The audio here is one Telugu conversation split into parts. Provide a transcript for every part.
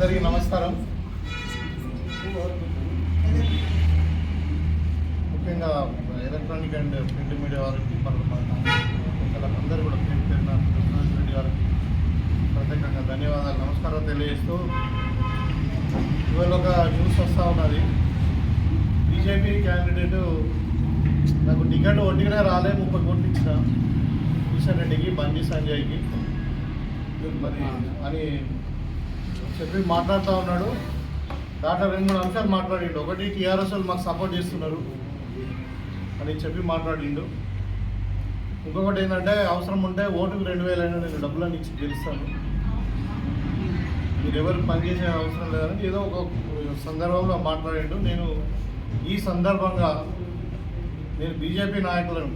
అందరికీ నమస్కారం. ముఖ్యంగా ఎలక్ట్రానిక్ అండ్ ప్రింట్ మీడియా వారికి అందరూ కూడా రెడ్డి గారికి ప్రత్యేకంగా ధన్యవాదాలు నమస్కారం తెలియజేస్తూ ఇవాళ ఒక న్యూస్ వస్తూ ఉన్నది. బీజేపీ క్యాండిడేట్ నాకు టికెట్ ఒట్టిగానే రాలే 30 కోట్లు ఇచ్చిన కిషన్ రెడ్డికి, బండి సంజయ్కి మరి అని చెప్పి మాట్లాడుతూ ఉన్నాడు. దాంట్లో 2-3 అంశాలు మాట్లాడిండు. ఒకటి, టీఆర్ఎస్ వాళ్ళు మాకు సపోర్ట్ చేస్తున్నారు అని చెప్పి మాట్లాడిండు. ఇంకొకటి ఏంటంటే, అవసరం ఉంటే ఓటుకు 2000 అయినా నేను డబ్బులను ఇచ్చి గెలుస్తాను, మీరు ఎవరు పనిచేసే అవసరం లేదని ఏదో ఒక సందర్భంలో మాట్లాడిండు. నేను ఈ సందర్భంగా బీజేపీ నాయకులను,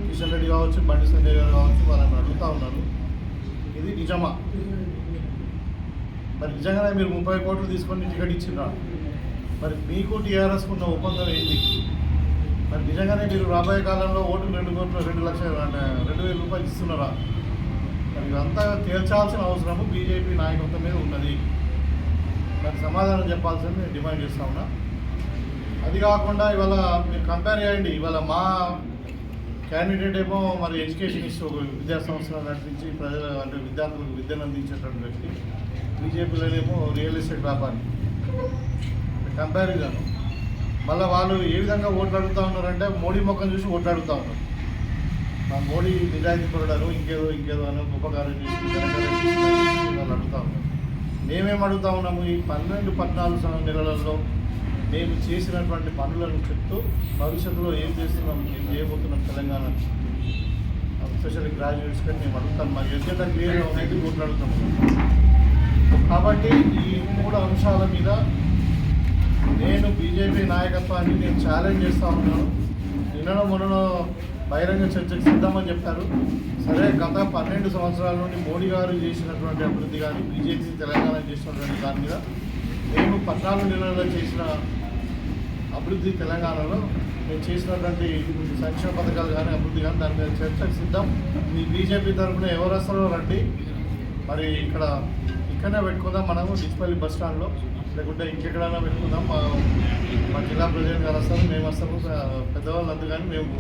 కిషన్ రెడ్డి కావచ్చు, బండి సంజయ్ గారు కావచ్చు, వాళ్ళని అడుగుతూ ఉన్నాను, ఇది నిజమా? మరి నిజంగానే మీరు 30 కోట్లు తీసుకొని టికెట్ ఇచ్చిండ్రా? మరి మీకు టీఆర్ఎస్కు ఉన్న ఒప్పందం ఏంటి? మరి నిజంగానే మీరు రాబోయే కాలంలో ఓటుకు 2 కోట్లు 2 లక్షలు అంటే 2000 రూపాయలు ఇస్తున్నారా? మరి ఇదంతా తేల్చాల్సిన అవసరము బీజేపీ నాయకత్వం మీద ఉన్నది. మరి సమాధానం చెప్పాల్సింది నేను డిమాండ్ చేస్తా ఉన్నా. అది కాకుండా ఇవాళ మీరు కంపేర్ చేయండి. ఇవాళ మా క్యాండిడేట్ ఏమో మరి ఎడ్యుకేషన్ ఇస్తూ ఒక విద్యా సంస్థలు నడిపించి ప్రజల అంటే విద్యార్థులకు విద్యను అందించేటువంటి వ్యక్తి, బీజేపీలోనేమో రియల్ ఎస్టేట్ వ్యాపారి. కంపారిజన్ మళ్ళీ వాళ్ళు ఏ విధంగా ఓట్లు అడుగుతూ ఉన్నారంటే, మోడీ ముఖం చూసి ఓట్లు అడుగుతూ ఉన్నారు. మా మోడీ నిజాయితీ పడడారు ఇంకేదో అని ఉపకారం చేసి వాళ్ళు అడుగుతూ ఉన్నారు. మేమేం అడుగుతూ ఉన్నాము, ఈ 12-14 నెలలలో మేము చేసినటువంటి పనులను చెప్తూ భవిష్యత్తులో ఏం చేస్తున్నాం, ఏం చేయబోతున్నాం తెలంగాణ ఎస్పెషల్లీ గ్రాడ్యుయేట్స్ కానీ మేము అడుగుతాం. మరి ఎజెండా క్లియర్గా అనేది మాట్లాడుతాం. కాబట్టి ఈ 3 అంశాల మీద నేను బీజేపీ నాయకత్వాన్ని నేను ఛాలెంజ్ చేస్తూ ఉన్నాను. నిన్ననో మొన్ననో బహిరంగ చర్చకు సిద్ధమని చెప్పారు. సరే, గత 12 సంవత్సరాల నుండి మోడీ గారు చేసినటువంటి అభివృద్ధి కానీ, బీజేపీ తెలంగాణ చేసినటువంటి దాని మీద, మేము 14 నెలల్లో చేసిన అభివృద్ధి తెలంగాణలో మేము చేసినటువంటి సంక్షేమ పథకాలు కానీ, అభివృద్ధి కానీ, దాని మీద చర్చకు సిద్ధం. మీ బీజేపీ తరఫున ఎవరు వస్తారో రండి. మరి ఇక్కడనే పెట్టుకుందాం, మనము డిస్పల్లి బస్ స్టాండ్లో, లేకుంటే ఇంకెక్కడైనా పెట్టుకుందాం. మా జిల్లా ప్రెసిడెంట్ గారు వస్తారు, మేము వస్తాము, పెద్దవాళ్ళందరూ కానీ మేము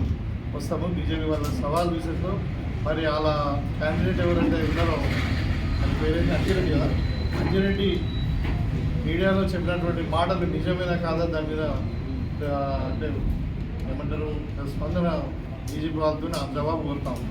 వస్తాము. బీజేపీ వాళ్ళ సవాల్ విషయంలో మరి వాళ్ళ క్యాండిడేట్ ఎవరైతే ఉన్నారో అది పేరైతే అంజిరెడ్డి కదా, అంజిరెడ్డి మీడియాలో చెప్పినటువంటి మాటలు నిజమేనా కాదా దాని మీద అంటే ఏమంటారు స్పందన బీజేపీ వాళ్ళతో జవాబు కోరుతాము.